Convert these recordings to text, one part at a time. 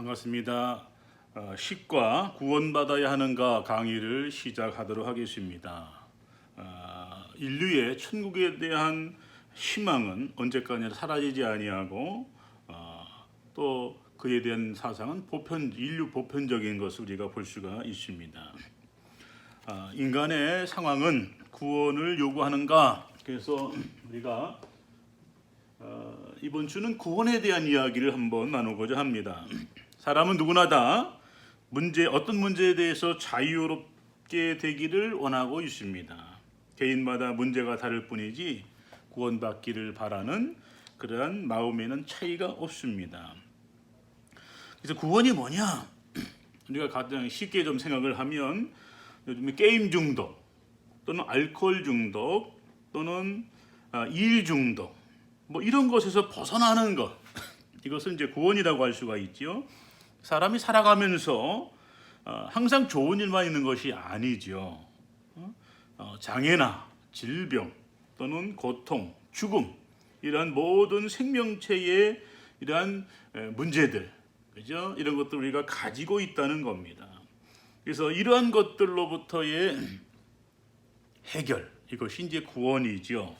반갑습니다. 식과 구원받아야 하는가 강의를 시작하도록 하겠습니다. 인류의 천국에 대한 희망은 언제까지나 사라지지 아니하고 또 그에 대한 사상은 인류 보편적인 것을 우리가 볼 수가 있습니다. 인간의 상황은 구원을 요구하는가? 그래서 우리가 이번 주는 구원에 대한 이야기를 한번 나누고자 합니다. 사람은 누구나 다 어떤 문제에 대해서 자유롭게 되기를 원하고 있습니다. 개인마다 문제가 다를 뿐이지 구원받기를 바라는 그러한 마음에는 차이가 없습니다. 그래서 구원이 뭐냐? 우리가 가장 쉽게 좀 생각을 하면 요즘에 게임 중독 또는 알코올 중독 또는 일 중독 뭐 이런 것에서 벗어나는 것, 이것을 이제 구원이라고 할 수가 있죠. 사람이 살아가면서 항상 좋은 일만 있는 것이 아니죠. 장애나 질병 또는 고통, 죽음, 이러한 모든 생명체의 이러한 문제들, 그죠? 이런 것들 우리가 가지고 있다는 겁니다. 그래서 이러한 것들로부터의 해결, 이것이 이제 구원이죠.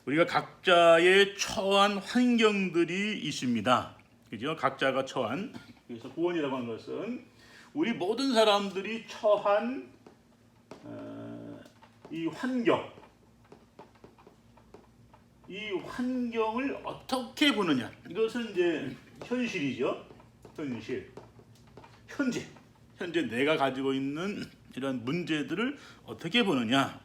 우리가 각자의 처한 환경들이 있습니다. 그죠? 각자가 처한. 그래서 구원이라고 하는 것은 우리 모든 사람들이 처한 이 환경을 어떻게 보느냐. 이것은 이제 현실이죠. 현재 내가 가지고 있는 이런 문제들을 어떻게 보느냐.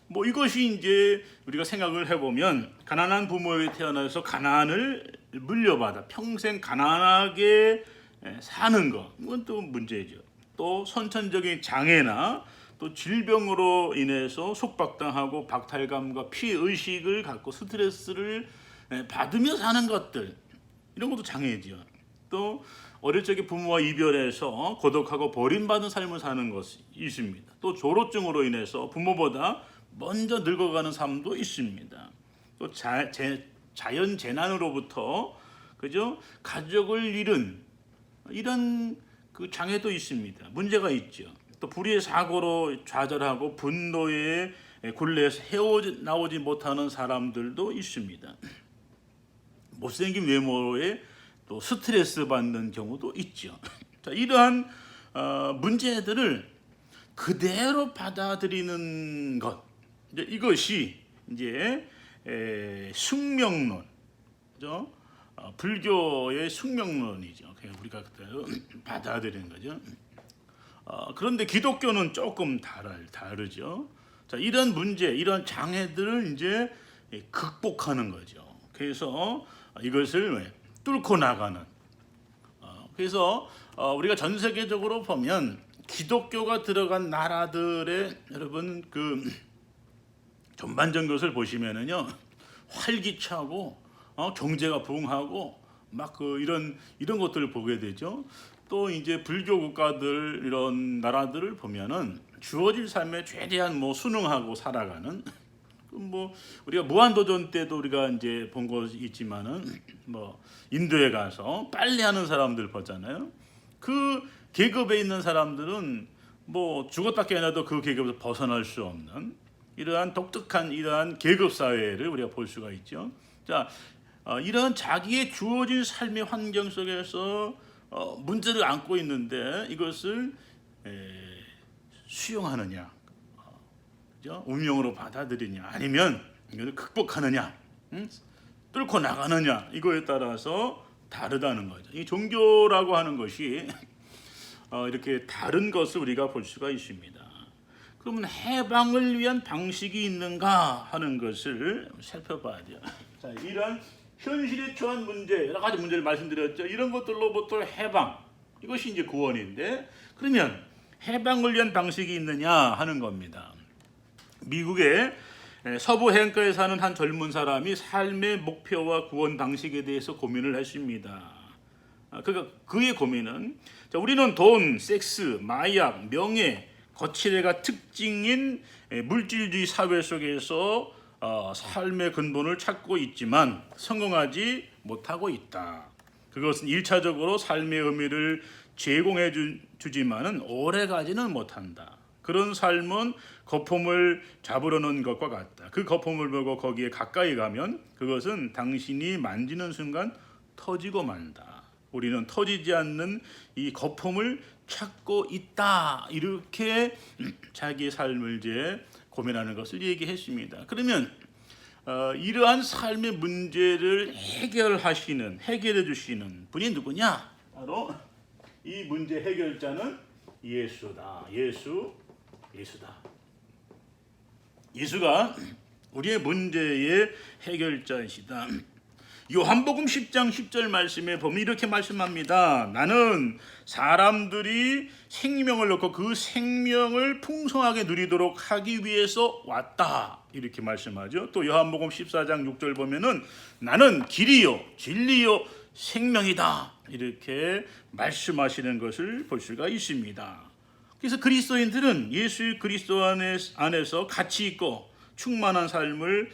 뭐 이것이 이제 우리가 생각을 해보면 가난한 부모에 태어나서 가난을 물려받아 평생 가난하게 사는 것, 이건 또 문제죠. 또 선천적인 장애나 또 질병으로 인해서 속박당하고 박탈감과 피해의식을 갖고 스트레스를 받으며 사는 것들, 이런 것도 장애죠. 또 어릴 적에 부모와 이별해서 고독하고 버림받은 삶을 사는 것이 있습니다. 또 졸업증으로 인해서 부모보다 먼저 늙어가는 삶도 있습니다. 또 자연 재난으로부터 그죠? 가족을 잃은 이런 그 장애도 있습니다. 문제가 있죠. 또 불의의 사고로 좌절하고 분노의 굴레에서 헤어나오지 못하는 사람들도 있습니다. 못생긴 외모에 또 스트레스 받는 경우도 있죠. 자, 이러한 문제들을 그대로 받아들이는 것, 이것이 이제 숙명론, 그죠? 불교의 숙명론이죠. 그냥 우리가 그대로 받아들이는 거죠. 그런데 기독교는 조금 다르죠. 자, 이런 문제, 이런 장애들을 이제 극복하는 거죠. 그래서 이것을 뚫고 나가는. 그래서 우리가 전 세계적으로 보면 기독교가 들어간 나라들의 여러분 그 전반적인 것을 보시면은요, 활기차고 경제가 부흥하고 막 이런 것들을 보게 되죠. 또 이제 불교 국가들 이런 나라들을 보면은 주어질 삶에 최대한 뭐 순응하고 살아가는, 뭐 우리가 무한도전 때도 우리가 이제 본 것이 있지만은 뭐 인도에 가서 빨래하는 사람들 보잖아요. 그 계급에 있는 사람들은 뭐 죽었다 깨어나도 그 계급에서 벗어날 수 없는 이러한 독특한 이러한 계급 사회를 우리가 볼 수가 있죠. 자, 이런 자기의 주어진 삶의 환경 속에서 문제를 안고 있는데 이것을 수용하느냐, 그죠? 운명으로 받아들이냐, 아니면 이걸 극복하느냐, 뚫고 나가느냐, 이거에 따라서 다르다는 거죠. 이 종교라고 하는 것이 이렇게 다른 것을 우리가 볼 수가 있습니다. 그러면 해방을 위한 방식이 있는가 하는 것을 살펴봐야 돼요. 자, 이런 현실에 처한 문제, 여러 가지 문제를 말씀드렸죠. 이런 것들로부터 해방, 이것이 이제 구원인데, 그러면 해방을 위한 방식이 있느냐 하는 겁니다. 미국의 서부 해안가에 사는 한 젊은 사람이 삶의 목표와 구원 방식에 대해서 고민을 했습니다. 그의 고민은, 자, 우리는 돈, 섹스, 마약, 명예, 거칠애가 특징인 물질주의 사회 속에서 삶의 근본을 찾고 있지만 성공하지 못하고 있다. 그것은 1차적으로 삶의 의미를 제공해 주지만은 오래가지는 못한다. 그런 삶은 거품을 잡으려는 것과 같다. 그 거품을 보고 거기에 가까이 가면 그것은 당신이 만지는 순간 터지고 만다. 우리는 터지지 않는 이 거품을 찾고 있다. 이렇게 자기의 삶을 이제 고민하는 것을 얘기했습니다. 그러면 이러한 삶의 문제를 해결해 주시는 분이 누구냐? 바로 이 문제 해결자는 예수다. 예수다. 예수가 우리의 문제의 해결자이시다. 요한복음 10장 10절 말씀에 보면 이렇게 말씀합니다. 나는 사람들이 생명을 얻고 그 생명을 풍성하게 누리도록 하기 위해서 왔다. 이렇게 말씀하죠. 또 요한복음 14장 6절 보면은 나는 길이요 진리요 생명이다. 이렇게 말씀하시는 것을 볼 수가 있습니다. 그래서 그리스도인들은 예수 그리스도 안에서 가치 있고 충만한 삶을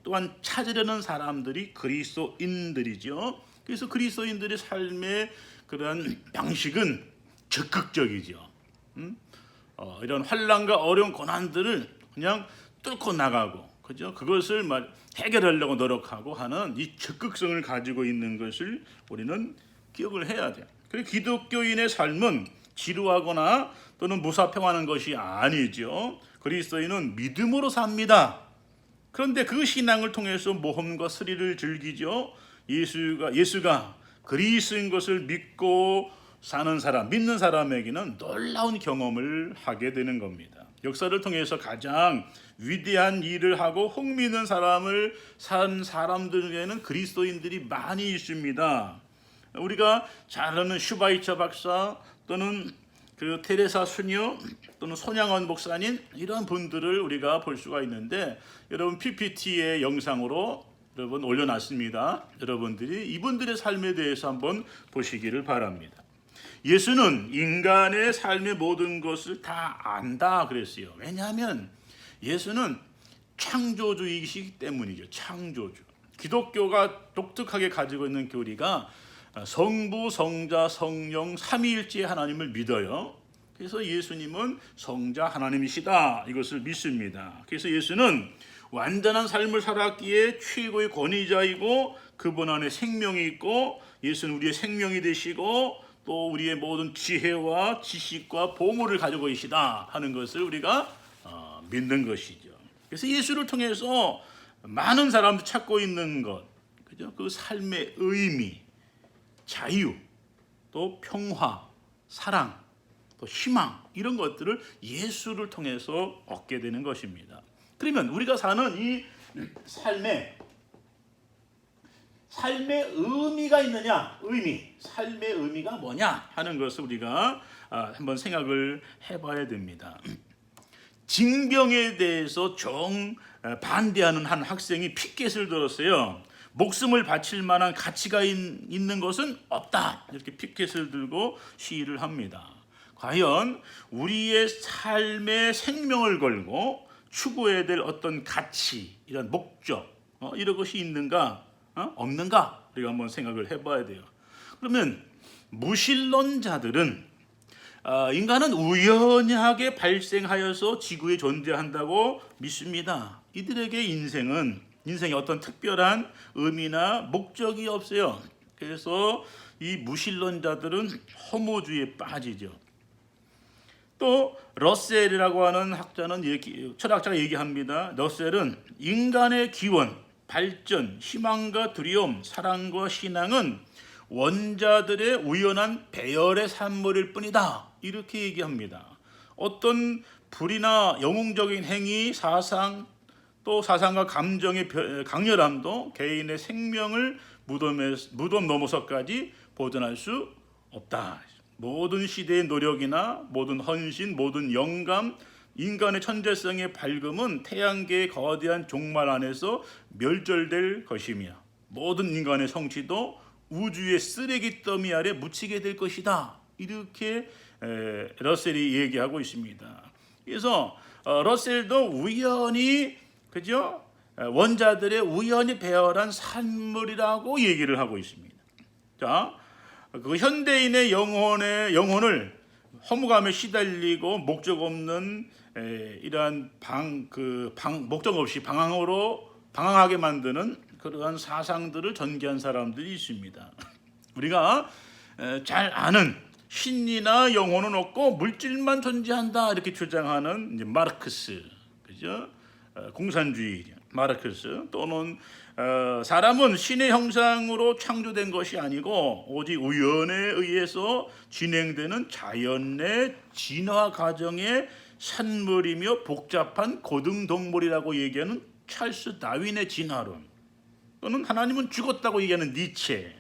또한 찾으려는 사람들이 그리스도인들이죠. 그래서 그리스도인들의 삶의 그런 방식은 적극적이죠. 이런 환난과 어려운 고난들을 그냥 뚫고 나가고, 그죠? 그것을 해결하려고 노력하고 하는 이 적극성을 가지고 있는 것을 우리는 기억을 해야 돼요. 그리고 기독교인의 삶은 지루하거나 또는 무사평하는 것이 아니죠. 그리스도인은 믿음으로 삽니다. 그런데 그 신앙을 통해서 모험과 스릴을 즐기죠. 예수가 그리스도인 것을 믿고 사는 사람, 믿는 사람에게는 놀라운 경험을 하게 되는 겁니다. 역사를 통해서 가장 위대한 일을 하고 흥미있는 삶을 산 사람들에게는 그리스도인들이 많이 있습니다. 우리가 잘 아는 슈바이처 박사 또는 그 테레사 수녀 또는 손양원 목사님, 이런 분들을 우리가 볼 수가 있는데, 여러분 PPT의 영상으로 여러분 올려놨습니다. 여러분들이 이분들의 삶에 대해서 한번 보시기를 바랍니다. 예수는 인간의 삶의 모든 것을 다 안다 그랬어요. 왜냐하면 예수는 창조주이시기 때문이죠. 창조주. 기독교가 독특하게 가지고 있는 교리가 성부, 성자, 성령 삼위일체 하나님을 믿어요. 그래서 예수님은 성자 하나님이시다, 이것을 믿습니다. 그래서 예수는 완전한 삶을 살았기에 최고의 권위자이고 그분 안에 생명이 있고, 예수는 우리의 생명이 되시고 또 우리의 모든 지혜와 지식과 보물을 가지고 계시다 하는 것을 우리가 믿는 것이죠. 그래서 예수를 통해서 많은 사람들이 찾고 있는 것, 그죠? 그 삶의 의미, 자유, 또 평화, 사랑, 또 희망, 이런 것들을 예수를 통해서 얻게 되는 것입니다. 그러면 우리가 사는 이 삶의 의미가 있느냐? 삶의 의미가 뭐냐 하는 것을 우리가 한번 생각을 해봐야 됩니다. 징병에 대해서 정반대하는 한 학생이 피켓을 들었어요. 목숨을 바칠 만한 가치가 있는 것은 없다, 이렇게 피켓을 들고 시위를 합니다. 과연 우리의 삶의 생명을 걸고 추구해야 될 어떤 가치, 이런 목적, 이런 것이 있는가, 없는가, 우리가 한번 생각을 해봐야 돼요. 그러면 무신론자들은 인간은 우연하게 발생하여서 지구에 존재한다고 믿습니다. 이들에게 인생에 어떤 특별한 의미나 목적이 없어요. 그래서 이 무신론자들은 허무주의에 빠지죠. 또 러셀이라고 하는 철학자가 얘기합니다. 러셀은 인간의 기원, 발전, 희망과 두려움, 사랑과 신앙은 원자들의 우연한 배열의 산물일 뿐이다, 이렇게 얘기합니다. 어떤 불이나 영웅적인 행위, 사상과 감정의 강렬함도 개인의 생명을 무덤 넘어서까지 보존할 수 없다. 모든 시대의 노력이나 모든 헌신, 모든 영감, 인간의 천재성의 밝음은 태양계의 거대한 종말 안에서 멸절될 것이며, 모든 인간의 성취도 우주의 쓰레기 더미 아래 묻히게 될 것이다, 이렇게 러셀이 얘기하고 있습니다. 그래서 러셀도 우연히, 원자들의 우연히 배열한 산물이라고 얘기를 하고 있습니다. 자, 그 현대인의 영혼을 허무감에 시달리고 목적 없는 이러한 목적 없이 방황하게 만드는 그러한 사상들을 전개한 사람들이 있습니다. 우리가 잘 아는 신이나 영혼은 없고 물질만 존재한다 이렇게 주장하는 이제 마르크스, 그죠? 공산주의 마르크스, 또는 사람은 신의 형상으로 창조된 것이 아니고 오직 우연에 의해서 진행되는 자연의 진화 과정의 산물이며 복잡한 고등동물이라고 얘기하는 찰스 다윈의 진화론, 또는 하나님은 죽었다고 얘기하는 니체.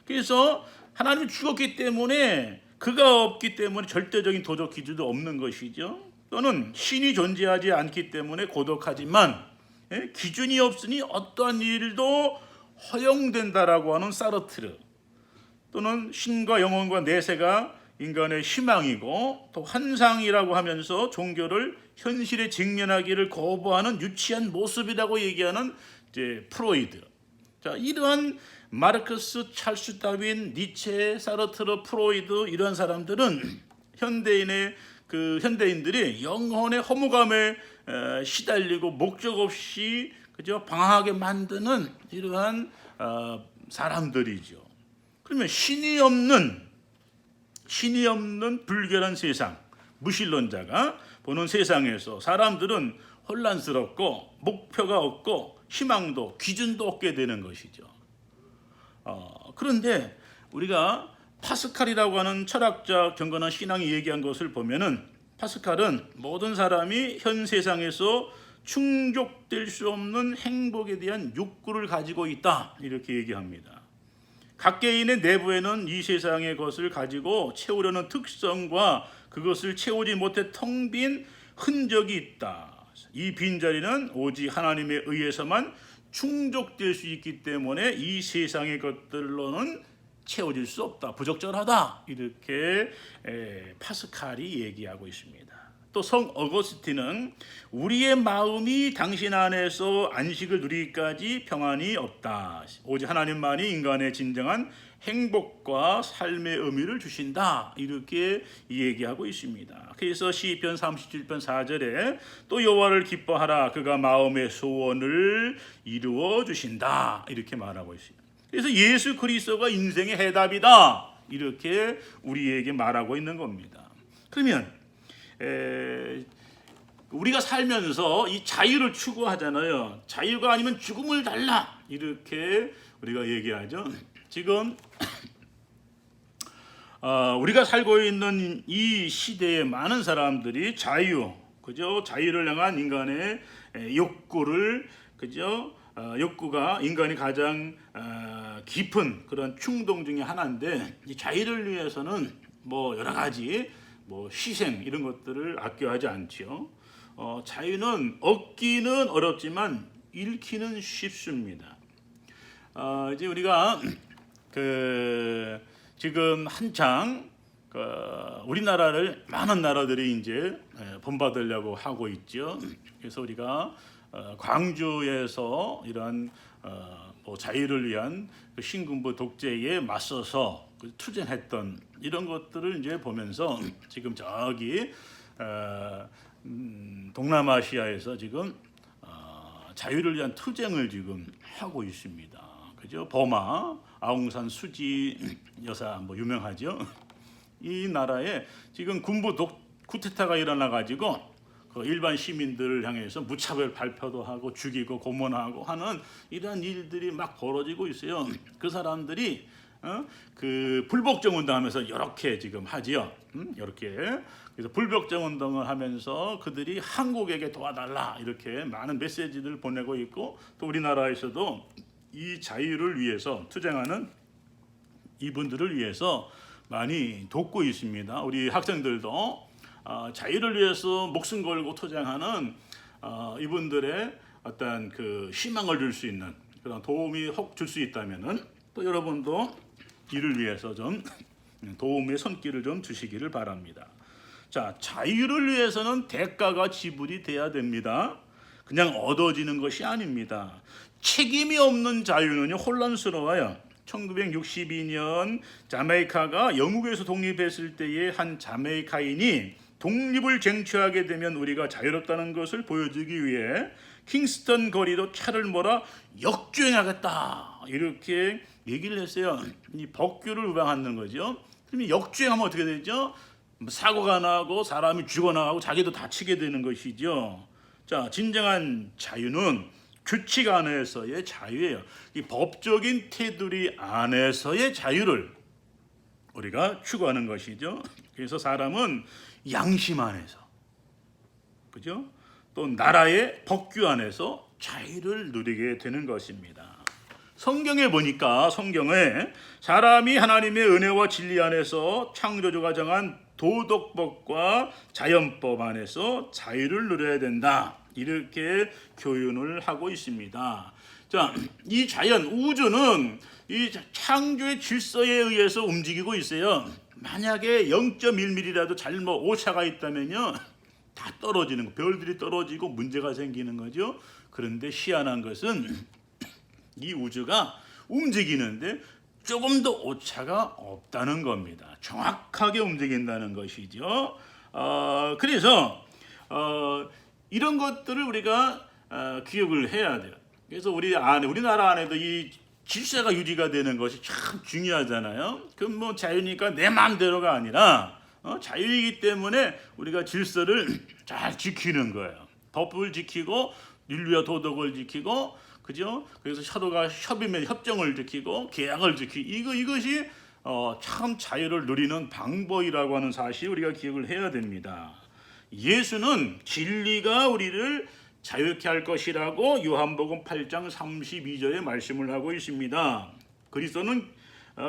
그래서 하나님이 죽었기 때문에 그가 없기 때문에 절대적인 도덕 기준도 없는 것이죠. 또는 신이 존재하지 않기 때문에 고독하지만 기준이 없으니 어떠한 일도 허용된다라고 하는 사르트르, 또는 신과 영혼과 내세가 인간의 희망이고 또 환상이라고 하면서 종교를 현실에 직면하기를 거부하는 유치한 모습이라고 얘기하는 이제 프로이드. 자, 이러한 마르크스, 찰스 다윈, 니체, 사르트르, 프로이드, 이런 사람들은 현대인들이 영혼의 허무감에 시달리고 목적 없이 그죠 방황하게 만드는 이러한 사람들이죠. 그러면 신이 없는 불결한 세상, 무신론자가 보는 세상에서 사람들은 혼란스럽고 목표가 없고 희망도 기준도 없게 되는 것이죠. 그런데 우리가 파스칼이라고 하는 철학자 경건한 신앙이 얘기한 것을 보면은, 파스칼은 모든 사람이 현 세상에서 충족될 수 없는 행복에 대한 욕구를 가지고 있다 이렇게 얘기합니다. 각 개인의 내부에는 이 세상의 것을 가지고 채우려는 특성과 그것을 채우지 못해 텅 빈 흔적이 있다. 이 빈자리는 오직 하나님에 의해서만 충족될 수 있기 때문에 이 세상의 것들로는 채워질 수 없다, 부적절하다, 이렇게 파스칼이 얘기하고 있습니다. 또 성 어거스틴은 우리의 마음이 당신 안에서 안식을 누리기까지 평안이 없다. 오직 하나님만이 인간의 진정한 행복과 삶의 의미를 주신다, 이렇게 얘기하고 있습니다. 그래서 시편 37편 4절에 또 여호와를 기뻐하라, 그가 마음의 소원을 이루어 주신다, 이렇게 말하고 있습니다. 그래서 예수 그리스도가 인생의 해답이다, 이렇게 우리에게 말하고 있는 겁니다. 그러면 우리가 살면서 이 자유를 추구하잖아요. 자유가 아니면 죽음을 달라, 이렇게 우리가 얘기하죠. 지금 우리가 살고 있는 이 시대에 많은 사람들이 그죠? 자유를 향한 인간의 욕구를, 그죠? 욕구가 인간이 가장 깊은 그런 충동 중에 하나인데, 이 자유를 위해서는 뭐 여러 가지 희생 이런 것들을 아껴하지 않죠. 자유는 얻기는 어렵지만 잃기는 쉽습니다. 이제 우리가 지금 한창 우리나라를 많은 나라들이 이제 본받으려고 하고 있죠. 그래서 우리가 광주에서 이러한 자유를 위한 신군부 독재에 맞서서 투쟁했던 이런 것들을 이제 보면서 지금 저기 동남아시아에서 지금 자유를 위한 투쟁을 지금 하고 있습니다. 그죠? 버마 아웅산 수지 여사 유명하죠. 이 나라에 지금 군부 쿠데타가 일어나 가지고 그 일반 시민들을 향해서 무차별 발표도 하고 죽이고 고문하고 하는 이러한 일들이 막 벌어지고 있어요. 그 사람들이 그 불복종 운동하면서 이렇게 지금 하지요. 이렇게 그래서 불복종 운동을 하면서 그들이 한국에게 도와달라 이렇게 많은 메시지를 보내고 있고, 또 우리나라에서도 이 자유를 위해서 투쟁하는 이분들을 위해서 많이 돕고 있습니다. 우리 학생들도 자유를 위해서 목숨 걸고 투쟁하는 이분들의 어떤 그 희망을 줄 수 있는 그런 도움이 혹 줄 수 있다면은 또 여러분도 이를 위해서 좀 도움의 손길을 좀 주시기를 바랍니다. 자, 자유를 위해서는 대가가 지불이 돼야 됩니다. 그냥 얻어지는 것이 아닙니다. 책임이 없는 자유는요 혼란스러워요. 1962년 자메이카가 영국에서 독립했을 때에 한 자메이카인이 독립을 쟁취하게 되면 우리가 자유롭다는 것을 보여주기 위해 킹스턴 거리로 차를 몰아 역주행하겠다 이렇게 얘기를 했어요. 이 법규를 우방하는 거죠. 그러면 역주행하면 어떻게 되죠? 사고가 나고 사람이 죽어나가고 자기도 다치게 되는 것이죠. 자, 진정한 자유는 규칙 안에서의 자유예요. 이 법적인 테두리 안에서의 자유를 우리가 추구하는 것이죠. 그래서 사람은 양심 안에서, 그죠? 또 나라의 법규 안에서 자유를 누리게 되는 것입니다. 성경에 보니까 성경에 사람이 하나님의 은혜와 진리 안에서 창조주가 정한 도덕법과 자연법 안에서 자유를 누려야 된다. 이렇게 교훈을 하고 있습니다. 자, 이 자연, 우주는 이 창조의 질서에 의해서 움직이고 있어요. 만약에 0.1mm라도 잘못 오차가 있다면요, 다 떨어지는 거, 별들이 떨어지고 문제가 생기는 거죠. 그런데 희한한 것은 이 우주가 움직이는데 조금 더 오차가 없다는 겁니다. 정확하게 움직인다는 것이죠. 그래서 이런 것들을 우리가 기억을 해야 돼요. 그래서 우리나라 안에도 이 질서가 유지가 되는 것이 참 중요하잖아요. 그럼 뭐 자유니까 내 마음대로가 아니라 자유이기 때문에 우리가 질서를 잘 지키는 거예요. 법을 지키고 윤리와 도덕을 지키고, 그죠? 그래서 서로가 협정을 지키고 계약을 지키고 이것이 참 자유를 누리는 방법이라고 하는 사실 우리가 기억을 해야 됩니다. 예수는 진리가 우리를 자유케 할 것이라고 요한복음 8장 32절에 말씀을 하고 있습니다. 그리스도는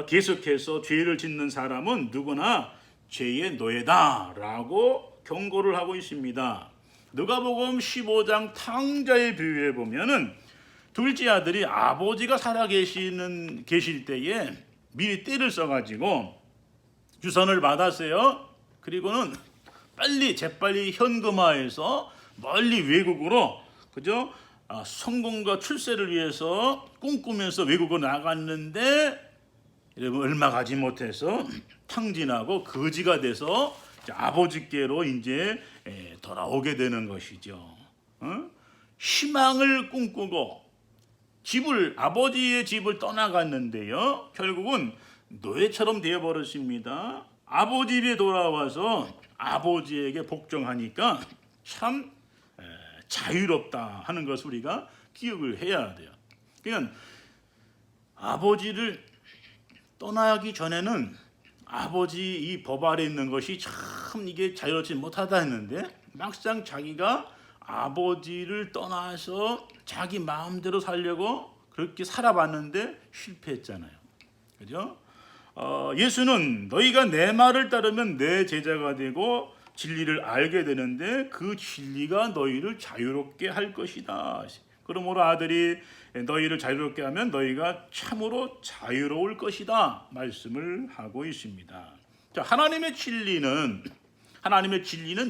계속해서 죄를 짓는 사람은 누구나 죄의 노예다라고 경고를 하고 있습니다. 누가복음 15장 탕자의 비유에 보면은 둘째 아들이 아버지가 살아 계실 때에 미리 때를 써가지고 유산을 받았어요. 그리고는 재빨리 현금화해서 멀리 외국으로, 그죠? 성공과 출세를 위해서 꿈꾸면서 외국으로 나갔는데 여러분 얼마 가지 못해서 탕진하고 거지가 돼서 아버지께로 이제 돌아오게 되는 것이죠. 희망을 꿈꾸고 아버지의 집을 떠나갔는데요, 결국은 노예처럼 되어버렸습니다. 아버지 집에 돌아와서 아버지에게 복종하니까 참 자유롭다 하는 것을 우리가 기억을 해야 돼요. 그러니까 아버지를 떠나기 전에는 아버지 이 법 아래 있는 것이 참 이게 자유롭지 못하다 했는데, 막상 자기가 아버지를 떠나서 자기 마음대로 살려고 그렇게 살아봤는데 실패했잖아요. 그죠? 예수는 너희가 내 말을 따르면 내 제자가 되고 진리를 알게 되는데 그 진리가 너희를 자유롭게 할 것이다. 그러므로 아들이 너희를 자유롭게 하면 너희가 참으로 자유로울 것이다 말씀을 하고 있습니다. 자, 하나님의 진리는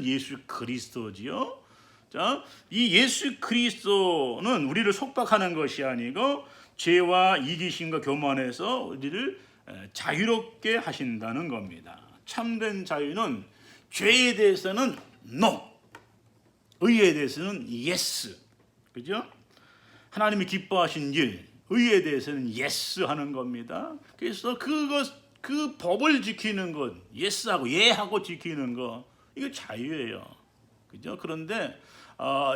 예수 그리스도지요. 자, 이 예수 그리스도는 우리를 속박하는 것이 아니고 죄와 이기심과 교만에서 우리를 자유롭게 하신다는 겁니다. 참된 자유는 죄에 대해서는 no, 의에 대해서는 yes, 그죠? 하나님이 기뻐하신 일, 의에 대해서는 yes 하는 겁니다. 그래서 그 법을 지키는 것, yes하고 예하고 지키는 것, 이거 자유예요, 그죠? 그런데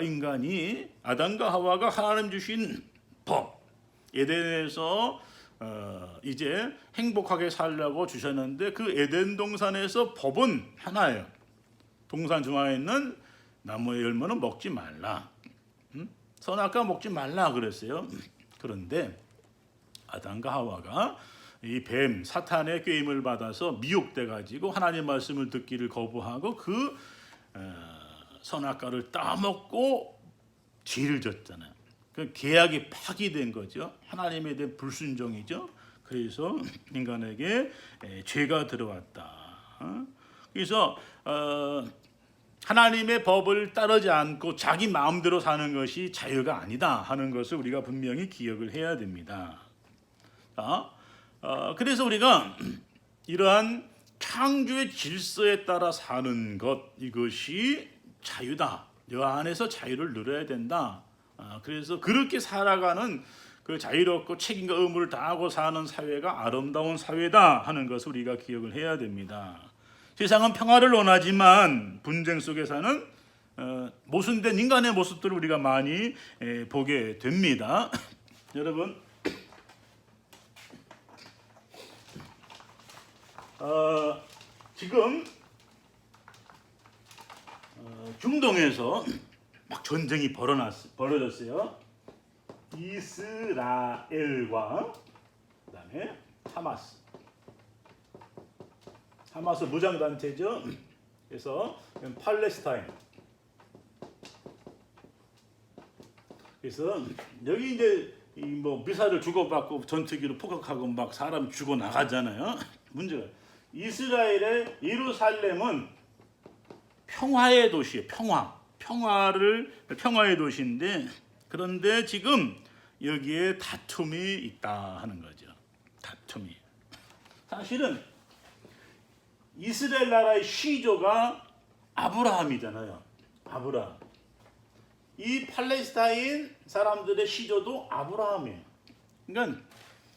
인간이 아담과 하와가 하나님 주신 법, 에덴에서 이제 행복하게 살려고 주셨는데 그 에덴 동산에서 법은 하나예요. 동산 중앙에 있는 나무의 열매는 먹지 말라. 선악과 먹지 말라 그랬어요. 그런데 아담과 하와가 이 뱀 사탄의 꾀임을 받아서 미혹돼 가지고 하나님 말씀을 듣기를 거부하고 그 선악과를 따먹고 죄를 졌잖아요. 그 계약이 파기된 거죠. 하나님에 대한 불순종이죠. 그래서 인간에게 죄가 들어왔다. 그래서 하나님의 법을 따르지 않고 자기 마음대로 사는 것이 자유가 아니다 하는 것을 우리가 분명히 기억을 해야 됩니다. 그래서 우리가 이러한 창조의 질서에 따라 사는 것, 이것이 자유다. 이 안에서 자유를 누려야 된다. 그래서 그렇게 살아가는 그 자유롭고 책임과 의무를 다하고 사는 사회가 아름다운 사회다 하는 것을 우리가 기억을 해야 됩니다. 세상은 평화를 원하지만 분쟁 속에 사는 모순된 인간의 모습들을 우리가 많이 보게 됩니다. 여러분, 지금 중동에서 막 전쟁이 벌어졌어요. 이스라엘과 그다음에 하마스 무장 단체죠. 그래서 팔레스타인. 그래서 여기 이제 뭐 미사일을 주고받고 전투기로 폭격하고 막 사람 죽어 나가잖아요. 문제가 이스라엘의 예루살렘은 평화의 도시예요. 평화의 도시인데, 그런데 지금 여기에 다툼이 있다 하는 거죠. 다툼이. 사실은 이스라엘 나라의 시조가 아브라함이잖아요. 아브라함. 이 팔레스타인 사람들의 시조도 아브라함이에요. 그러니까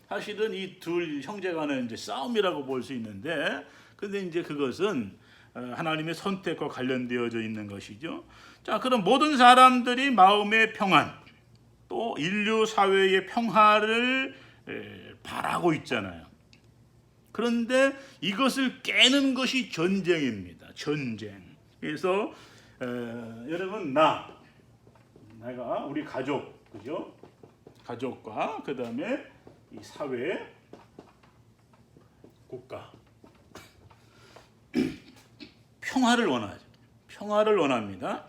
사실은 이 둘 형제간의 이제 싸움이라고 볼 수 있는데, 근데 이제 그것은 하나님의 선택과 관련되어져 있는 것이죠. 자, 그럼 모든 사람들이 마음의 평안, 또 인류 사회의 평화를 바라고 있잖아요. 그런데 이것을 깨는 것이 전쟁입니다. 전쟁. 그래서 여러분, 내가 우리 가족, 그죠? 가족과 그 다음에 이 사회, 국가 평화를 원하죠. 평화를 원합니다.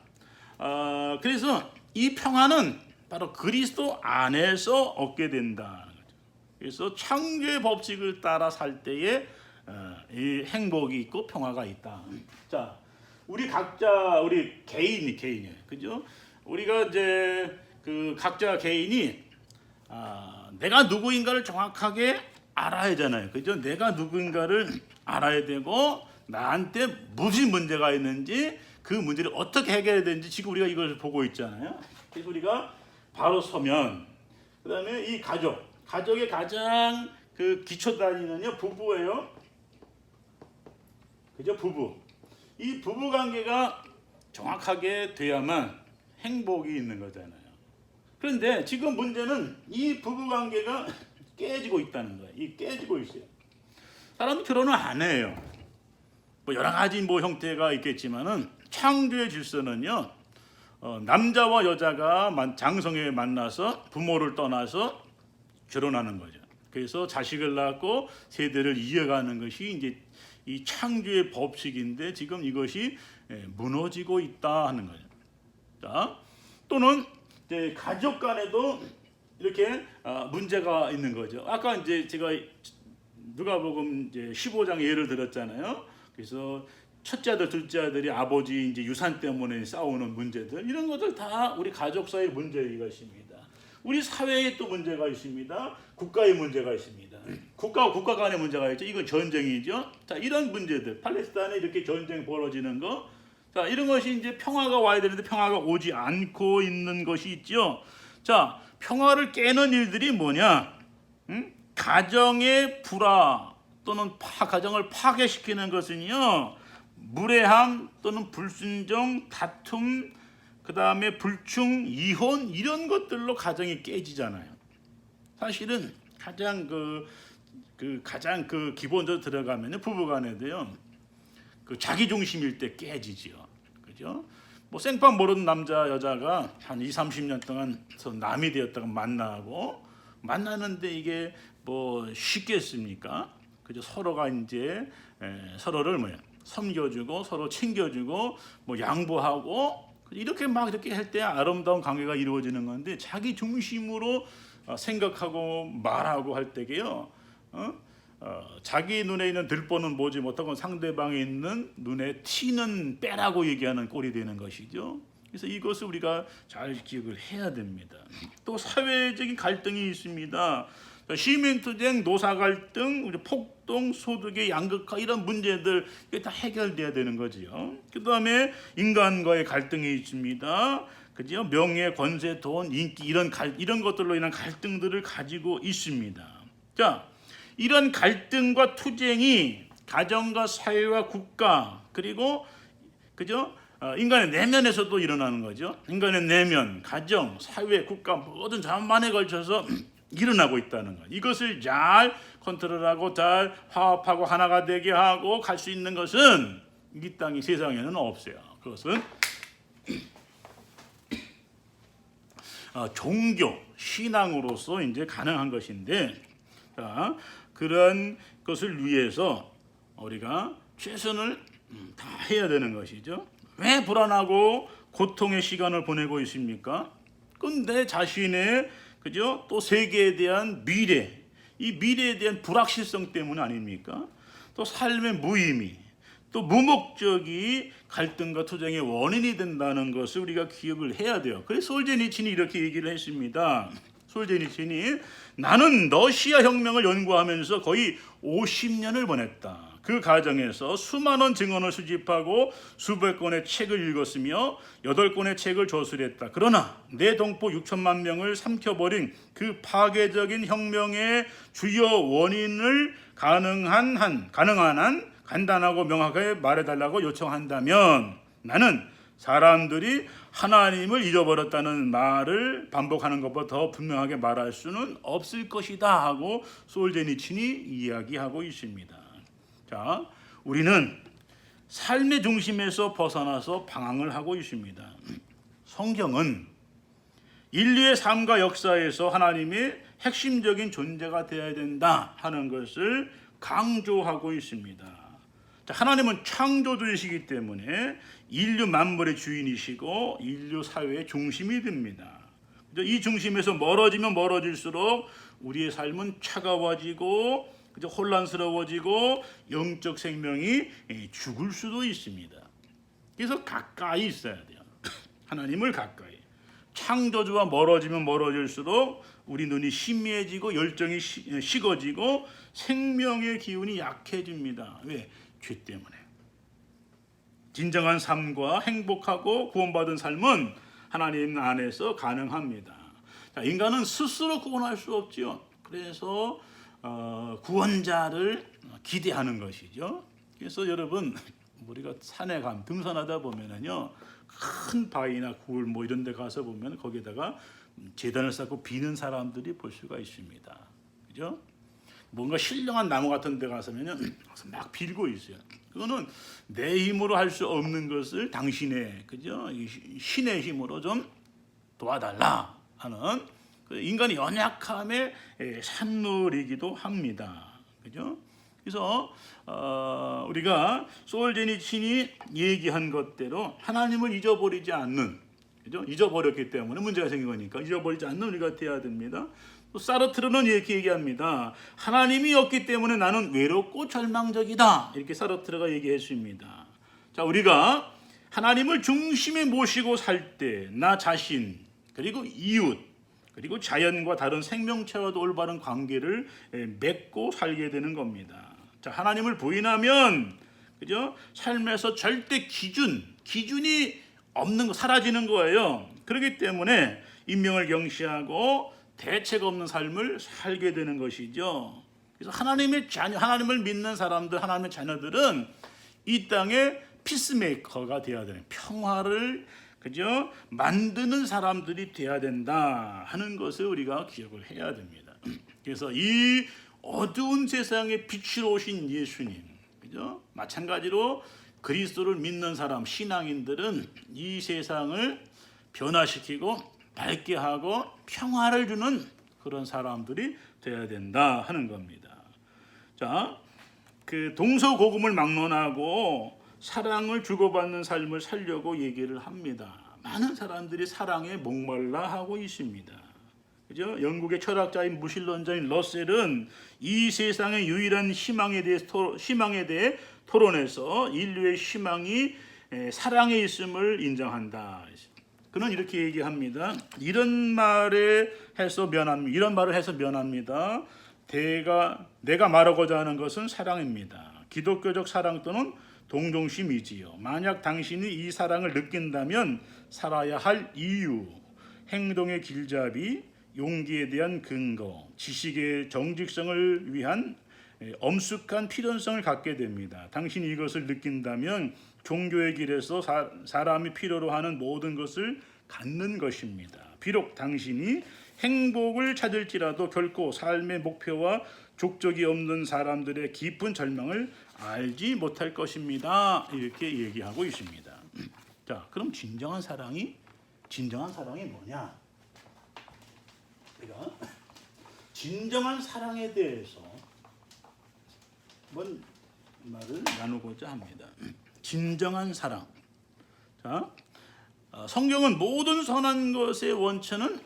그래서 이 평화는 바로 그리스도 안에서 얻게 된다는 거죠. 그래서 창조의 법칙을 따라 살 때에 이 행복이 있고 평화가 있다. 자, 우리 각자 우리 개인이에요, 그죠? 우리가 이제 그 각자 개인이 내가 누구인가를 정확하게 알아야 하잖아요, 그죠? 내가 누구인가를 알아야 되고 나한테 무슨 문제가 있는지 그 문제를 어떻게 해결해야 되는지 지금 우리가 이걸 보고 있잖아요. 그래서 우리가 바로 서면, 그다음에 이 가족의 가장 그 기초 단위는요 부부예요. 그죠? 부부. 이 부부 관계가 정확하게 돼야만 행복이 있는 거잖아요. 그런데 지금 문제는 이 부부 관계가 깨지고 있다는 거예요. 이 깨지고 있어요. 사람이 결혼을 안 해요. 뭐 여러 가지 뭐 형태가 있겠지만은 창조의 질서는요, 남자와 여자가 장성에 만나서 부모를 떠나서 결혼하는 거죠. 그래서 자식을 낳고 세대를 이어가는 것이 이제 이 창조의 법칙인데 지금 이것이 무너지고 있다 하는 거죠. 자, 또는 이제 가족 간에도 이렇게 문제가 있는 거죠. 아까 이제 제가 누가복음 이제 15장 예를 들었잖아요. 그래서 첫째 아들, 둘째 아들이 아버지 이제 유산 때문에 싸우는 문제들, 이런 것들 다 우리 가족 사이의 문제가 있습니다. 우리 사회에 또 문제가 있습니다. 국가의 문제가 있습니다. 국가와 국가 간의 문제가 있죠. 이건 전쟁이죠. 자, 이런 문제들, 팔레스타인에 이렇게 전쟁 벌어지는 거, 자, 이런 것이 이제 평화가 와야 되는데 평화가 오지 않고 있는 것이 있죠. 자, 평화를 깨는 일들이 뭐냐? 가정의 불화 또는 가정을 파괴시키는 것은요, 무례함 또는 불순종, 다툼, 그 다음에 불충, 이혼, 이런 것들로 가정이 깨지잖아요. 사실은 가장 가장 기본적으로 들어가면 부부간에도요, 그 자기 중심일 때 깨지죠, 그죠? 뭐 생판 모르는 남자 여자가 한 20-30년 동안 남이 되었다가 만나는데 이게 뭐 쉽겠습니까? 그죠? 서로가 이제 서로를 섬겨주고 서로 챙겨주고 뭐 양보하고 이렇게 할 때 아름다운 관계가 이루어지는 건데, 자기 중심으로 생각하고 말하고 할 때게요, 자기 눈에 있는 들보는 보지 못하고 상대방에 있는 눈에 티는 빼라고 얘기하는 꼴이 되는 것이죠. 그래서 이것을 우리가 잘 기억을 해야 됩니다. 또 사회적인 갈등이 있습니다. 시민투쟁, 노사 갈등, 폭동, 소득의 양극화 이런 문제들 이게 다 해결돼야 되는 거지요. 그다음에 인간과의 갈등이 있습니다. 그죠? 명예, 권세, 돈, 인기 이런 것들로 인한 갈등들을 가지고 있습니다. 자, 이런 갈등과 투쟁이 가정과 사회와 국가 그리고 그죠? 인간의 내면에서도 일어나는 거죠. 인간의 내면, 가정, 사회, 국가 모든 자만에 걸쳐서 일어나고 있다는 것. 이것을 잘 컨트롤하고 잘 화합하고 하나가 되게 하고 갈 수 있는 것은 이 땅이 세상에는 없어요. 그것은 종교, 신앙으로서 이제 가능한 것인데, 자, 그런 것을 위해서 우리가 최선을 다 해야 되는 것이죠. 왜 불안하고 고통의 시간을 보내고 있습니까? 그건 내 자신의 그죠? 또 세계에 대한 미래, 이 미래에 대한 불확실성 때문 아닙니까? 또 삶의 무의미, 또 무목적이 갈등과 투쟁의 원인이 된다는 것을 우리가 기억을 해야 돼요. 그래서 솔제니친이 이렇게 얘기를 했습니다. 솔제니친이 나는 러시아 혁명을 연구하면서 거의 50년을 보냈다. 그 과정에서 수많은 증언을 수집하고 수백 권의 책을 읽었으며 8권의 책을 저술했다. 그러나 내 동포 6천만 명을 삼켜버린 그 파괴적인 혁명의 주요 원인을 가능한 한 간단하고 명확하게 말해달라고 요청한다면 나는 사람들이 하나님을 잊어버렸다는 말을 반복하는 것보다 더 분명하게 말할 수는 없을 것이다 하고 솔제니친이 이야기하고 있습니다. 자, 우리는 삶의 중심에서 벗어나서 방황을 하고 있습니다. 성경은 인류의 삶과 역사에서 하나님의 핵심적인 존재가 되어야 된다 하는 것을 강조하고 있습니다. 자, 하나님은 창조주이시기 때문에 인류 만물의 주인이시고 인류 사회의 중심이 됩니다. 이 중심에서 멀어지면 멀어질수록 우리의 삶은 차가워지고 혼란스러워지고 영적 생명이 죽을 수도 있습니다. 그래서 가까이 있어야 돼요. 하나님을 가까이. 창조주와 멀어지면 멀어질수록 우리 눈이 희미해지고 열정이 식어지고 생명의 기운이 약해집니다. 왜? 죄 때문에. 진정한 삶과 행복하고 구원받은 삶은 하나님 안에서 가능합니다. 자, 인간은 스스로 구원할 수 없지요. 그래서 구원자를 기대하는 것이죠. 그래서 여러분 우리가 산에 가면 등산하다 보면은요 큰 바위나 굴 뭐 이런 데 가서 보면 거기다가 제단을 쌓고 비는 사람들이 볼 수가 있습니다. 그죠? 뭔가 신령한 나무 같은 데 가서면요 막 빌고 있어요. 그거는 내 힘으로 할 수 없는 것을 당신의 그죠? 신의 힘으로 좀 도와달라 하는 인간의 연약함의 산물이기도 합니다. 그죠? 그래서 우리가 솔제니친이 얘기한 것대로 하나님을 잊어버리지 않는, 그죠? 잊어버렸기 때문에 문제가 생긴 거니까 잊어버리지 않는 우리가 되어야 됩니다. 또 사르트르는 이렇게 얘기합니다. 하나님이 없기 때문에 나는 외롭고 절망적이다. 이렇게 사르트르가 얘기했습니다. 자, 우리가 하나님을 중심에 모시고 살 때 나 자신 그리고 이웃 그리고 자연과 다른 생명체와도 올바른 관계를 맺고 살게 되는 겁니다. 자, 하나님을 부인하면 그죠? 삶에서 절대 기준이 없는 거 사라지는 거예요. 그렇기 때문에 인명을 경시하고 대책 없는 삶을 살게 되는 것이죠. 그래서 하나님을 믿는 사람들, 하나님의 자녀들은 이 땅에 피스메이커가 되어야 되는 평화를 그죠? 만드는 사람들이 돼야 된다 하는 것을 우리가 기억을 해야 됩니다. 그래서 이 어두운 세상에 빛으로 오신 예수님, 그죠? 마찬가지로 그리스도를 믿는 사람, 신앙인들은 이 세상을 변화시키고 밝게 하고 평화를 주는 그런 사람들이 돼야 된다 하는 겁니다. 자, 그 동서고금을 막론하고 사랑을 주고받는 삶을 살려고 얘기를 합니다. 많은 사람들이 사랑에 목말라 하고 있습니다. 그죠? 영국의 철학자인 무신론자인 러셀은 이 세상의 유일한 희망에 대해 토론해서 인류의 희망이 사랑에 있음을 인정한다. 그는 이렇게 얘기합니다. 이런 말을 해서 면합니다. 내가 말하고자 하는 것은 사랑입니다. 기독교적 사랑 또는 동정심이지요. 만약 당신이 이 사랑을 느낀다면 살아야 할 이유, 행동의 길잡이, 용기에 대한 근거, 지식의 정직성을 위한 엄숙한 필연성을 갖게 됩니다. 당신이 이것을 느낀다면 종교의 길에서 사람이 필요로 하는 모든 것을 갖는 것입니다. 비록 당신이 행복을 찾을지라도 결코 삶의 목표와 족적이 없는 사람들의 깊은 절망을 알지 못할 것입니다. 이렇게 얘기하고 있습니다. 자, 그럼 진정한 사랑이 뭐냐? 우리가 진정한 사랑에 대해서 한번 말을 나누고자 합니다. 진정한 사랑. 자, 성경은 모든 선한 것의 원천은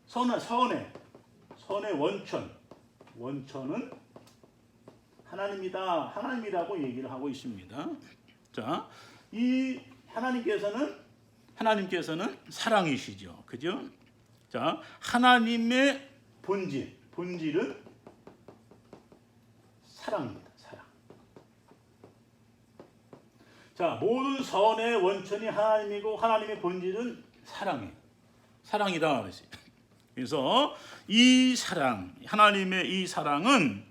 선의 원천은 하나님이다. 하나님이라고 얘기를 하고 있습니다. 자, 이 하나님께서는 사랑이시죠. 그죠? 자, 하나님의 본질은 사랑입니다. 사랑. 자, 모든 선의 원천이 하나님이고 하나님의 본질은 사랑이다 그랬어요. 그래서 이 사랑, 하나님의 이 사랑은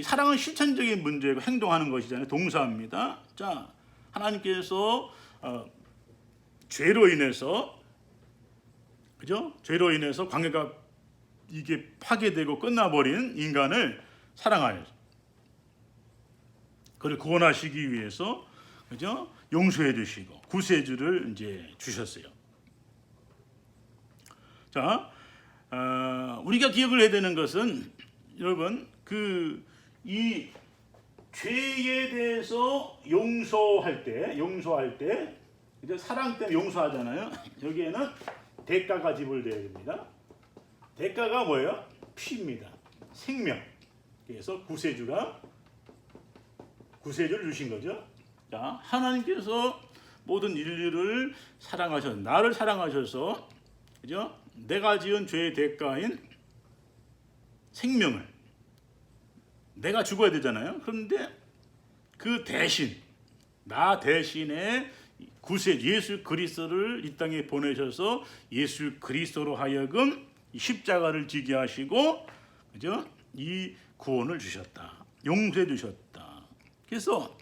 사랑은 실천적인 문제고 행동하는 것이잖아요. 동사입니다. 자, 하나님께서 죄로 인해서 관계가 이게 파괴되고 끝나버린 인간을 사랑하여서 그를 구원하시기 위해서 용서해 주시고 구세주를 이제 주셨어요. 자, 우리가 기억을 해야 되는 것은 여러분 이 죄에 대해서 용서할 때 이제 사랑 때문에 용서하잖아요. 여기에는 대가가 지불되어야 됩니다. 대가가 뭐예요? 피입니다. 생명. 그래서 구세주를 주신 거죠. 자, 하나님께서 모든 인류를 나를 사랑하셔서, 그죠? 내가 지은 죄의 대가인 생명을 내가 죽어야 되잖아요. 그런데 그 대신 나 대신에 예수 그리스도를 이 땅에 보내셔서 예수 그리스도로 하여금 십자가를 지게 하시고, 그죠? 이 구원을 주셨다. 용서해 주셨다. 그래서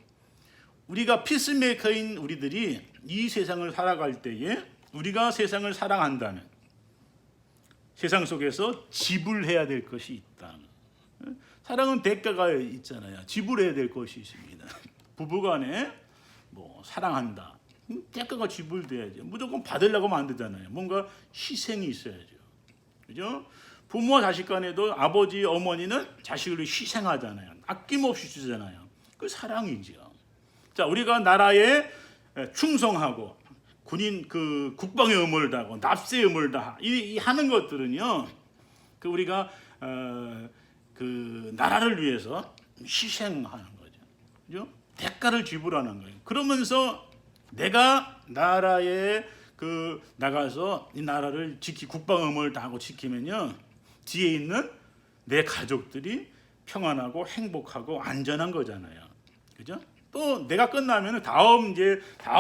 우리가 피스메이커인 우리들이 이 세상을 살아갈 때에 우리가 세상을 사랑한다면 세상 속에서 지불해야 될 것이 있다. 사랑은 대가가 있잖아요. 지불해야 될 것이 있습니다. 부부간에 사랑한다. 대가가 지불돼야죠. 무조건 받으려고 하면 안 되잖아요. 뭔가 희생이 있어야죠. 그죠? 부모와 자식 간에도 아버지, 어머니는 자식을 희생하잖아요. 아낌없이 주잖아요. 그 사랑이죠. 자, 우리가 나라에 충성하고 군인 국방의 의무를 다하고 납세의 의무를 이 하는 것들은요. 우리가 나라를 위해서 희생하는 거죠. 그죠? 대가를 지불하는 거예요. 그러면서 내가 나라에 나가서 이 나라를 국방 의무를 다하고 지키면요. 뒤에 있는 내 가족들이 평안하고 행복하고 안전한 거잖아요. 그죠? 또 내가 끝나면 다음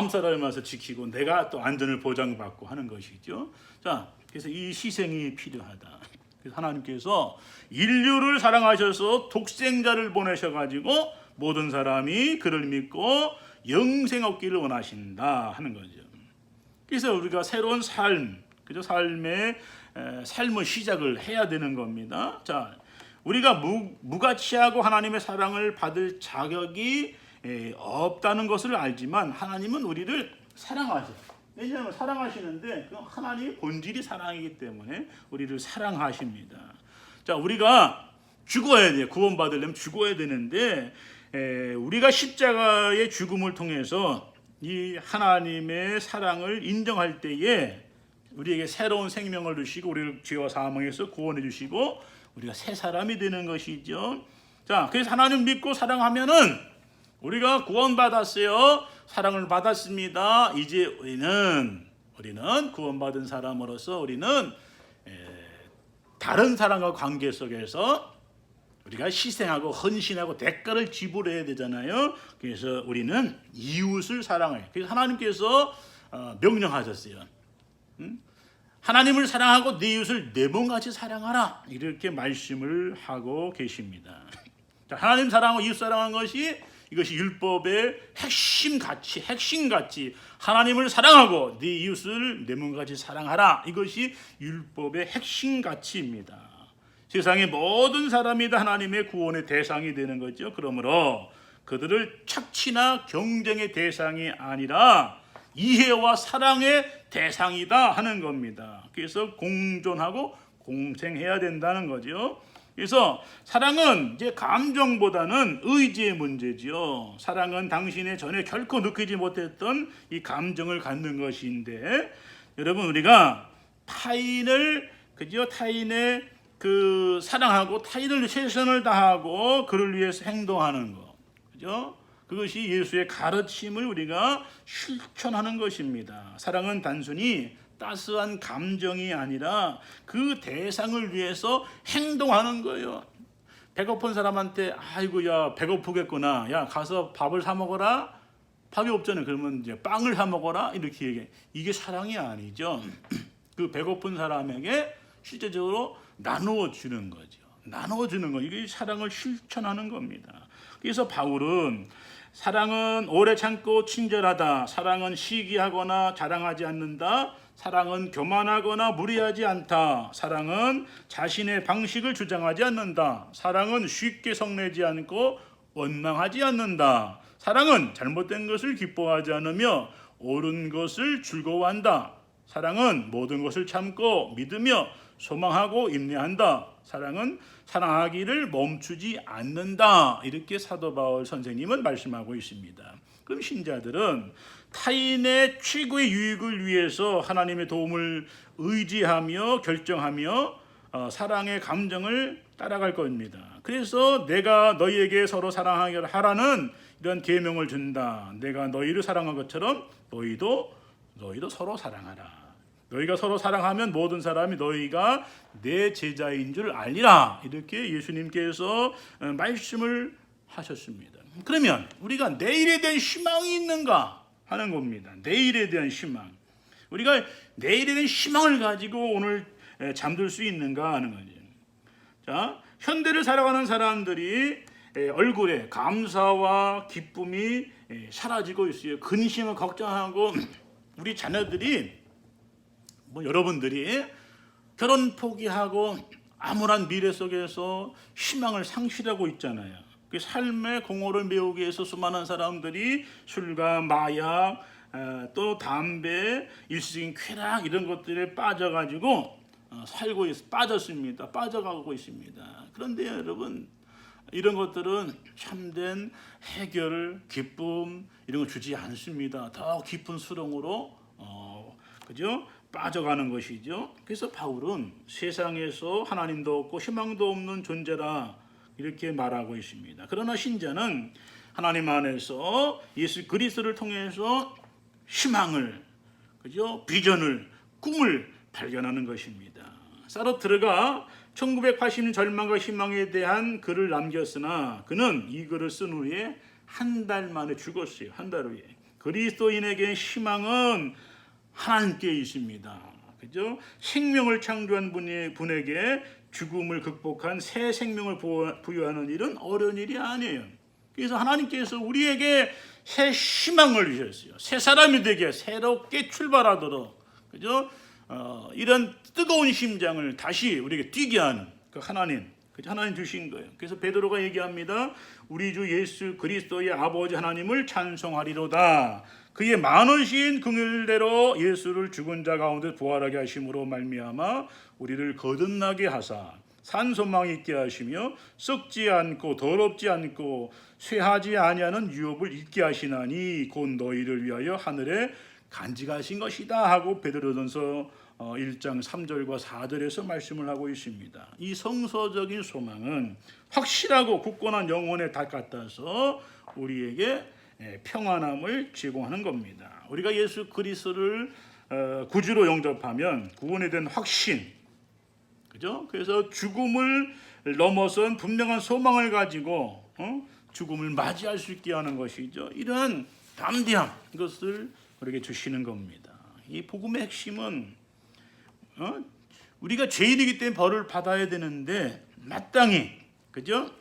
사람이 와서 지키고 내가 또 안전을 보장받고 하는 것이죠. 자, 그래서 이 희생이 필요하다. 그래서 하나님께서 인류를 사랑하셔서 독생자를 보내셔가지고 모든 사람이 그를 믿고 영생 얻기를 원하신다 하는 거죠. 그래서 우리가 새로운 삶의 시작을 해야 되는 겁니다. 자, 우리가 무가치하고 하나님의 사랑을 받을 자격이 없다는 것을 알지만 하나님은 우리를 사랑하셔요. 왜냐하면 사랑하시는데 하나님의 본질이 사랑이기 때문에 우리를 사랑하십니다. 자, 우리가 죽어야 돼요. 구원받으려면 죽어야 되는데 우리가 십자가의 죽음을 통해서 이 하나님의 사랑을 인정할 때에 우리에게 새로운 생명을 주시고 우리를 죄와 사망에서 구원해 주시고 우리가 새 사람이 되는 것이죠. 자, 그래서 하나님 믿고 사랑하면은 우리가 구원받았어요. 사랑을 받았습니다. 이제 우리는 구원받은 사람으로서 우리는 다른 사람과 관계 속에서 우리가 희생하고 헌신하고 대가를 지불해야 되잖아요. 그래서 우리는 이웃을 사랑해요. 그래서 하나님께서 명령하셨어요. 하나님을 사랑하고 네 이웃을 내 몸같이 사랑하라. 이렇게 말씀을 하고 계십니다. 하나님 사랑하고 이웃 사랑하는 것이 이것이 율법의 핵심 가치. 하나님을 사랑하고 네 이웃을 내 몸같이 사랑하라. 이것이 율법의 핵심 가치입니다. 세상의 모든 사람이 다 하나님의 구원의 대상이 되는 거죠. 그러므로 그들을 착취나 경쟁의 대상이 아니라 이해와 사랑의 대상이다 하는 겁니다. 그래서 공존하고 공생해야 된다는 거죠. 그래서 사랑은 이제 감정보다는 의지의 문제지요. 사랑은 당신의 전에 결코 느끼지 못했던 이 감정을 갖는 것인데, 여러분 우리가 타인의 그 사랑하고 타인을 최선을 다하고 그를 위해서 행동하는 거, 그죠? 그것이 예수의 가르침을 우리가 실천하는 것입니다. 사랑은 단순히 따스한 감정이 아니라 그 대상을 위해서 행동하는 거예요. 배고픈 사람한테 아이고야 배고프겠구나, 야 가서 밥을 사 먹어라. 밥이 없잖아요. 그러면 이제 빵을 사 먹어라 이렇게 얘기해. 이게 사랑이 아니죠. 그 배고픈 사람에게 실제적으로 나누어 주는 거죠. 이게 사랑을 실천하는 겁니다. 그래서 바울은 사랑은 오래 참고 친절하다. 사랑은 시기하거나 자랑하지 않는다. 사랑은 교만하거나 무리하지 않다. 사랑은 자신의 방식을 주장하지 않는다. 사랑은 쉽게 성내지 않고 원망하지 않는다. 사랑은 잘못된 것을 기뻐하지 않으며 옳은 것을 즐거워한다. 사랑은 모든 것을 참고 믿으며 소망하고 인내한다. 사랑은 사랑하기를 멈추지 않는다. 이렇게 사도 바울 선생님은 말씀하고 있습니다. 그럼 신자들은 타인의 최고의 유익을 위해서 하나님의 도움을 의지하며 결정하며 사랑의 감정을 따라갈 겁니다. 그래서 내가 너희에게 서로 사랑하게 하라는 이런 계명을 준다. 내가 너희를 사랑한 것처럼 너희도 서로 사랑하라. 너희가 서로 사랑하면 모든 사람이 너희가 내 제자인 줄 알리라. 이렇게 예수님께서 말씀을 하셨습니다. 그러면 우리가 내일에 대한 희망이 있는가 하는 겁니다. 내일에 대한 희망. 우리가 내일에 대한 희망을 가지고 오늘 잠들 수 있는가 하는 거죠. 자, 현대를 살아가는 사람들이 얼굴에 감사와 기쁨이 사라지고 있어요. 근심을 걱정하고 우리 자녀들이 여러분들이 결혼 포기하고 암울한 미래 속에서 희망을 상실하고 있잖아요. 그 삶의 공허를 메우기 위해서 수많은 사람들이 술과 마약, 또 담배, 일시적인 쾌락 이런 것들에 빠져가지고 빠져가고 있습니다. 그런데 여러분, 이런 것들은 참된 해결, 기쁨 이런 거 주지 않습니다. 더 깊은 수렁으로 그죠? 빠져가는 것이죠. 그래서 바울은 세상에서 하나님도 없고 희망도 없는 존재라 이렇게 말하고 있습니다. 그러나 신자는 하나님 안에서 예수 그리스도를 통해서 희망을, 그죠? 비전을, 꿈을 발견하는 것입니다. 사르트르가 1980년 절망과 희망에 대한 글을 남겼으나 그는 이 글을 쓴 후에 한 달 만에 죽었어요. 한 달 후에. 그리스도인에게 희망은 하나님께 있습니다. 그죠? 생명을 창조한 분에게 죽음을 극복한 새 생명을 부여하는 일은 어려운 일이 아니에요. 그래서 하나님께서 우리에게 새 희망을 주셨어요. 새 사람이 되게 새롭게 출발하도록, 그죠? 이런 뜨거운 심장을 다시 우리에게 뛰게 하는 그 하나님, 그죠? 하나님 주신 거예요. 그래서 베드로가 얘기합니다. 우리 주 예수 그리스도의 아버지 하나님을 찬송하리로다. 그의 많으신 긍휼대로 예수를 죽은 자 가운데 부활하게 하심으로 말미암아 우리를 거듭나게 하사 산 소망 있게 하시며 썩지 않고 더럽지 않고 쇠하지 아니하는 유업을 있게 하시나니 곧 너희를 위하여 하늘에 간직하신 것이다 하고 베드로전서 1장 3절과 4절에서 말씀을 하고 있습니다. 이 성서적인 소망은 확실하고 굳건한 영혼의 달 같아서 우리에게 평안함을 제공하는 겁니다. 우리가 예수 그리스도를 구주로 영접하면 구원에 대한 확신, 그죠? 그래서 죽음을 넘어선 분명한 소망을 가지고 죽음을 맞이할 수 있게 하는 것이죠. 이러한 담대함, 이것을 우리에게 주시는 겁니다. 이 복음의 핵심은 우리가 죄인이기 때문에 벌을 받아야 되는데 마땅히, 그죠?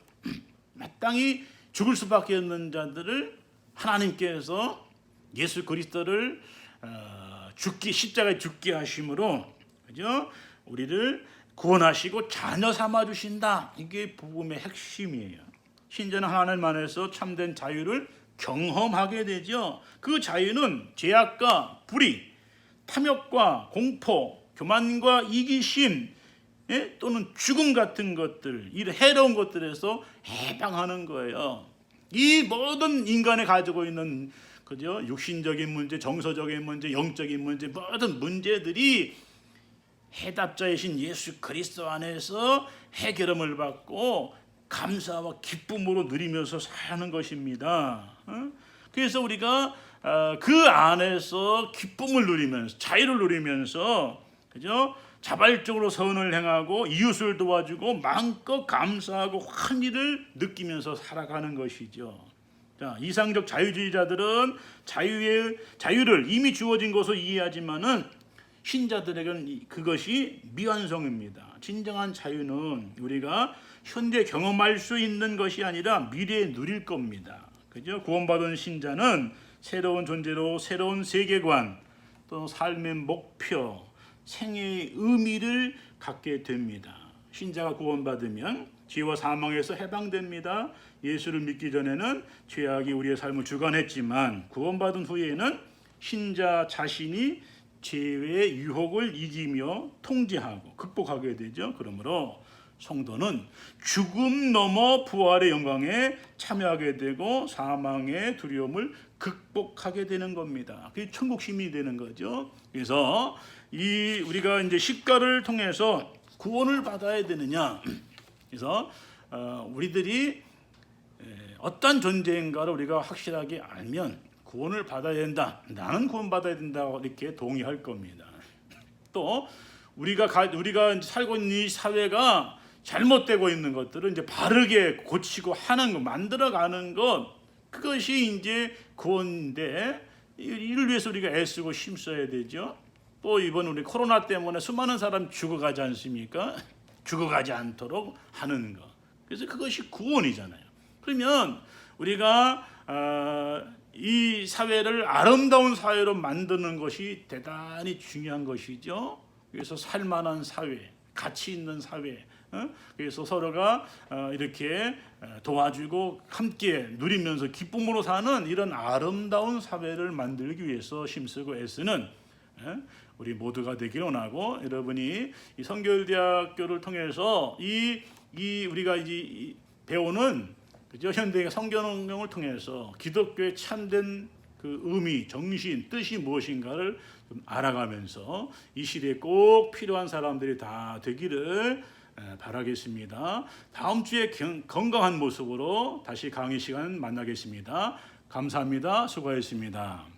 마땅히 죽을 수밖에 없는 자들을 하나님께서 예수 그리스도를 십자가에 죽게 하심으로, 그죠? 우리를 구원하시고 자녀 삼아 주신다. 이게 복음의 핵심이에요. 신자는 하나님 안에서 참된 자유를 경험하게 되죠. 그 자유는 죄악과 불의, 탐욕과 공포, 교만과 이기심, 또는 죽음 같은 것들, 이 해로운 것들에서 해방하는 거예요. 이 모든 인간이 가지고 있는, 그죠? 육신적인 문제, 정서적인 문제, 영적인 문제, 모든 문제들이 해답자이신 예수 그리스도 안에서 해결함을 받고 감사와 기쁨으로 누리면서 사는 것입니다. 그래서 우리가 그 안에서 기쁨을 누리면서, 자유를 누리면서, 그죠? 자발적으로 선을 행하고 이웃을 도와주고 마음껏 감사하고 환희를 느끼면서 살아가는 것이죠. 자, 이상적 자유주의자들은 자유를 이미 주어진 것으로 이해하지만은 신자들에게는 그것이 미완성입니다. 진정한 자유는 우리가 현재 경험할 수 있는 것이 아니라 미래에 누릴 겁니다. 그죠? 구원받은 신자는 새로운 존재로 새로운 세계관, 또 삶의 목표, 생애의 의미를 갖게 됩니다. 신자가 구원받으면 죄와 사망에서 해방됩니다. 예수를 믿기 전에는 죄악이 우리의 삶을 주관했지만 구원받은 후에는 신자 자신이 죄의 유혹을 이기며 통제하고 극복하게 되죠. 그러므로 성도는 죽음 넘어 부활의 영광에 참여하게 되고 사망의 두려움을 극복하게 되는 겁니다. 그게 천국 시민이 되는 거죠. 그래서 우리가 이제 십가를 통해서 구원을 받아야 되느냐. 그래서 우리들이 어떤 존재인가를 우리가 확실하게 알면 구원을 받아야 된다. 나는 구원받아야 된다고 이렇게 동의할 겁니다. 또 우리가 살고 있는 이 사회가 잘못되고 있는 것들을 이제 바르게 고치고 하는 것, 만들어가는 것, 그것이 이제 구원인데 이를 위해서 우리가 애쓰고 힘써야 되죠. 또 이번 우리 코로나 때문에 수많은 사람 죽어가지 않습니까? 죽어가지 않도록 하는 것. 그래서 그것이 구원이잖아요. 그러면 우리가 이 사회를 아름다운 사회로 만드는 것이 대단히 중요한 것이죠. 그래서 살만한 사회, 가치 있는 사회, 그래서 서로가 이렇게 도와주고 함께 누리면서 기쁨으로 사는 이런 아름다운 사회를 만들기 위해서 힘쓰고 애쓰는 우리 모두가 되기를 원하고, 여러분이 이 선교대학교를 통해서 우리가 배우는, 그죠? 현대 성경을 통해서 기독교의 참된 그 의미, 정신, 뜻이 무엇인가를 좀 알아가면서 이 시대에 꼭 필요한 사람들이 다 되기를 바라겠습니다. 다음 주에 건강한 모습으로 다시 강의 시간 만나겠습니다. 감사합니다. 수고하셨습니다.